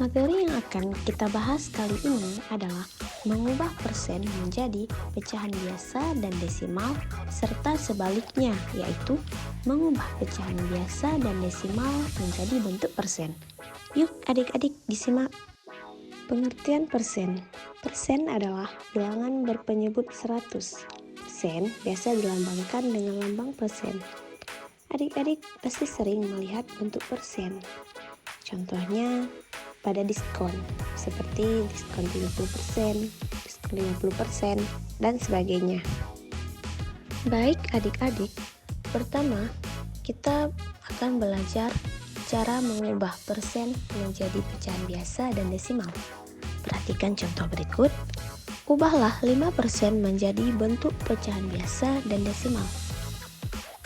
Materi yang akan kita bahas kali ini adalah mengubah persen menjadi pecahan biasa dan desimal serta sebaliknya, yaitu mengubah pecahan biasa dan desimal menjadi bentuk persen. Yuk adik-adik disimak. Pengertian persen. Persen adalah bilangan berpenyebut 100. Persen biasa dilambangkan dengan lambang persen. Adik-adik pasti sering melihat bentuk persen. Contohnya pada diskon, seperti diskon 30%, diskon 50%, dan sebagainya. Baik adik-adik, pertama kita akan belajar cara mengubah persen menjadi pecahan biasa dan desimal. Perhatikan contoh berikut. Ubahlah 5% menjadi bentuk pecahan biasa dan desimal.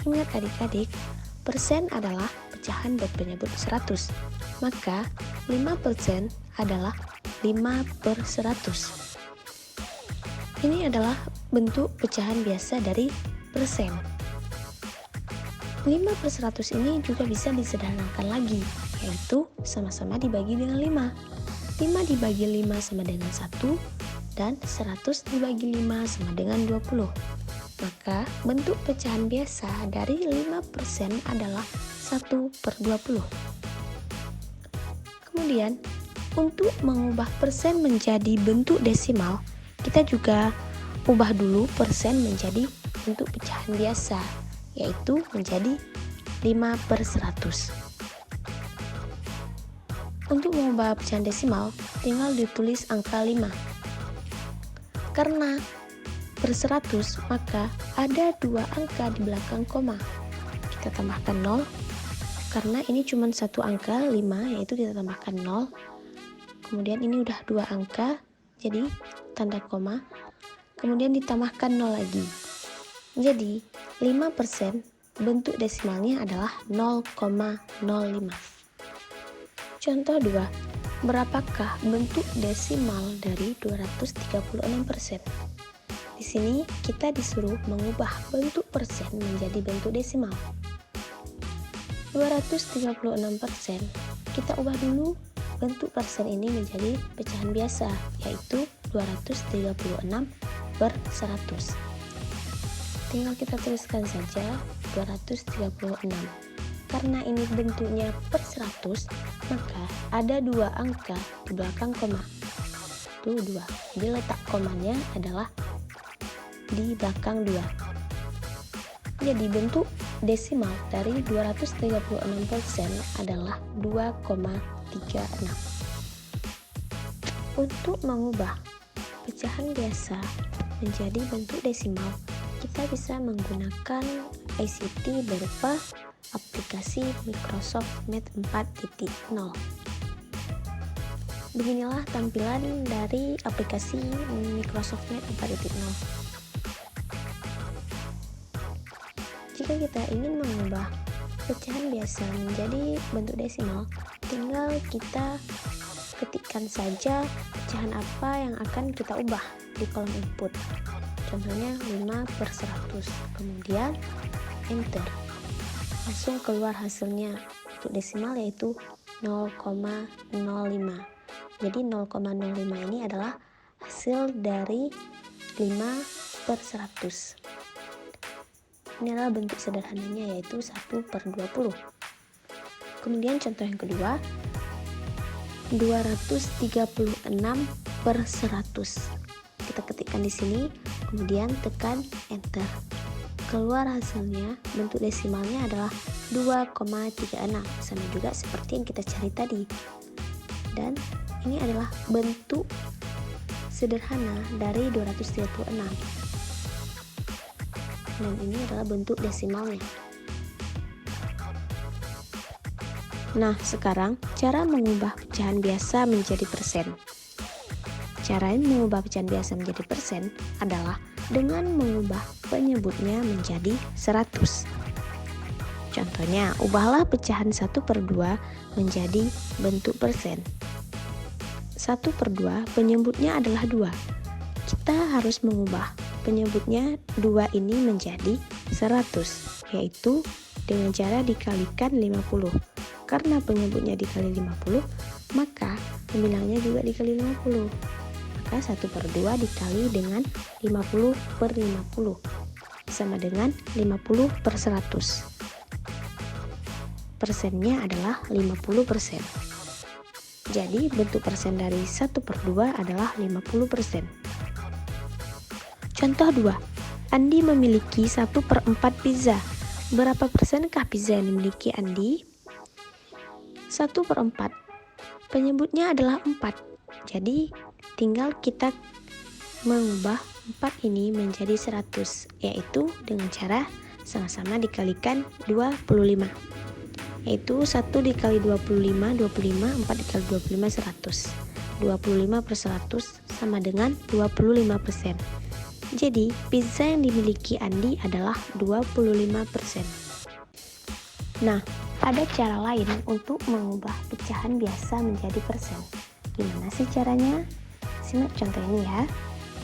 Ingat adik-adik, persen adalah pecahan berpenyebut 100. Maka 5% adalah 5/100. Ini adalah bentuk pecahan biasa dari persen. 5/100 ini juga bisa disederhanakan lagi, yaitu sama-sama dibagi dengan 5. 5 dibagi 5 sama dengan 1, dan 100 dibagi 5 sama dengan 20. Maka bentuk pecahan biasa dari 5% adalah 1/20. Kemudian, untuk mengubah persen menjadi bentuk desimal, kita juga ubah dulu persen menjadi bentuk pecahan biasa, yaitu menjadi 5/100. Untuk mengubah pecahan desimal, tinggal ditulis angka 5. Karena per 100, maka ada 2 angka di belakang koma. Kita tambahkan 0. Karena ini cuma satu angka 5, yaitu kita tambahkan 0. Kemudian ini udah 2 angka, jadi tanda koma. Kemudian ditambahkan 0 lagi. Jadi 5% bentuk desimalnya adalah 0,05. Contoh 2. Berapakah bentuk desimal dari 236%? Di sini kita disuruh mengubah bentuk persen menjadi bentuk desimal. 236%, kita ubah dulu bentuk persen ini menjadi pecahan biasa, yaitu 236/100. Tinggal kita tuliskan saja 236. Karena ini bentuknya per 100, maka ada 2 angka di belakang koma. Itu 2. Jadi letak komanya adalah di belakang 2. Jadi bentuk desimal dari 236% adalah 2,36. Untuk mengubah pecahan biasa menjadi bentuk desimal, kita bisa menggunakan ICT berupa aplikasi Microsoft Math 4.0. Beginilah tampilan dari aplikasi Microsoft Math 4.0. Jika kita ingin mengubah pecahan biasa menjadi bentuk desimal, tinggal kita ketikkan saja pecahan apa yang akan kita ubah di kolom input. Contohnya 5/100, kemudian enter. Langsung keluar hasilnya untuk desimal, yaitu 0,05. Jadi 0,05 ini adalah hasil dari 5/100. Ini adalah bentuk sederhananya, yaitu 1/20. Kemudian contoh yang kedua, 236/100. Kita ketikkan di sini, kemudian tekan enter. Keluar hasilnya, bentuk desimalnya adalah 2,36, sama juga seperti yang kita cari tadi. Dan ini adalah bentuk sederhana dari 236. Dan ini adalah bentuk desimalnya. Nah, sekarang cara mengubah pecahan biasa menjadi persen. Cara mengubah pecahan biasa menjadi persen adalah dengan mengubah penyebutnya menjadi 100. Contohnya, ubahlah pecahan 1/2 menjadi bentuk persen. 1/2 penyebutnya adalah 2. Kita harus mengubah penyebutnya 2 ini menjadi 100, yaitu dengan cara dikalikan 50. Karena penyebutnya dikali 50, maka pembilangnya juga dikali 50. Maka 1/2 dikali dengan 50/50 sama dengan 50/100. Persennya adalah 50%. Jadi bentuk persen dari 1/2 adalah 50%. Contoh 2. Andi memiliki 1/4 pizza. Berapa persenkah pizza yang dimiliki Andi? 1/4. Penyebutnya adalah 4. Jadi tinggal kita mengubah 4 ini menjadi 100, yaitu dengan cara sama-sama dikalikan 25. Yaitu 1 dikali 25, 4 dikali 25, 100. 25/100 sama dengan 25%. Jadi, pizza yang dimiliki Andi adalah 25%. Nah, ada cara lain untuk mengubah pecahan biasa menjadi persen. Gimana sih caranya? Simak contoh ini ya.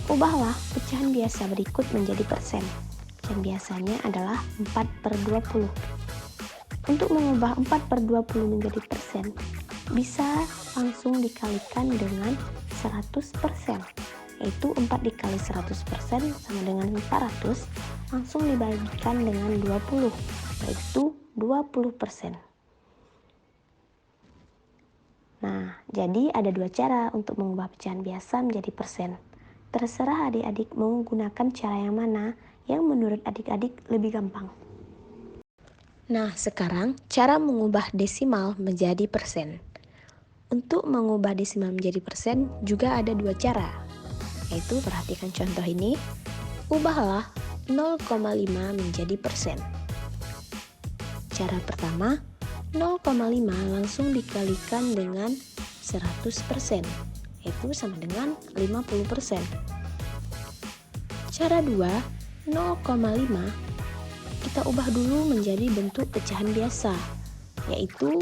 Ubahlah pecahan biasa berikut menjadi persen. Pecahan biasanya adalah 4/20. Untuk mengubah 4/20 menjadi persen, bisa langsung dikalikan dengan 100%. Yaitu 4 dikali 100% sama dengan 400, langsung dibagikan dengan 20, yaitu 20%. Nah, jadi ada dua cara untuk mengubah pecahan biasa menjadi persen. Terserah adik-adik mau menggunakan cara yang mana yang menurut adik-adik lebih gampang. Nah, sekarang cara mengubah desimal menjadi persen. Untuk mengubah desimal menjadi persen juga ada dua cara, yaitu perhatikan contoh ini. Ubahlah 0,5 menjadi persen. Cara pertama, 0,5 langsung dikalikan dengan 100%, yaitu sama dengan 50%. Cara 2, 0,5 kita ubah dulu menjadi bentuk pecahan biasa, yaitu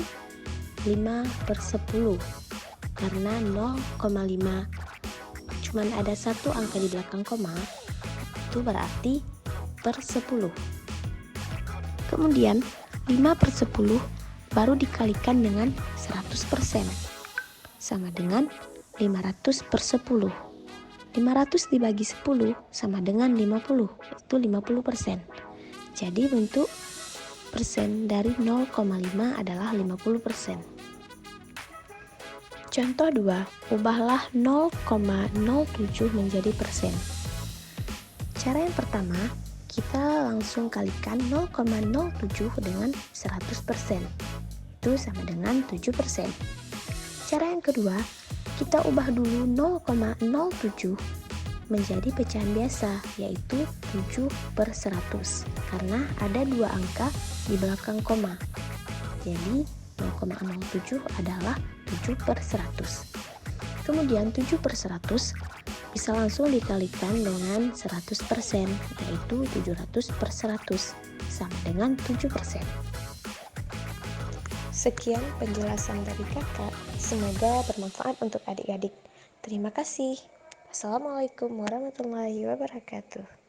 5/10. Karena 0,5 cuman ada satu angka di belakang koma, itu berarti per 10. Kemudian 5/10 baru dikalikan dengan 100%, sama dengan 500/10. 500 dibagi 10 sama dengan 50, itu 50%. Jadi bentuk persen dari 0,5 adalah 50%. Contoh 2, ubahlah 0,07 menjadi persen. Cara yang pertama, kita langsung kalikan 0,07 dengan 100%. Itu sama dengan 7%. Cara yang kedua, kita ubah dulu 0,07 menjadi pecahan biasa, yaitu 7/100, karena ada dua angka di belakang koma. Jadi 0,07 adalah 7/100. Kemudian 7/100 bisa langsung dikalikan dengan 100%, yaitu 700/100, sama dengan 7%. Sekian penjelasan dari kakak, semoga bermanfaat untuk adik-adik. Terima kasih. Assalamualaikum warahmatullahi wabarakatuh.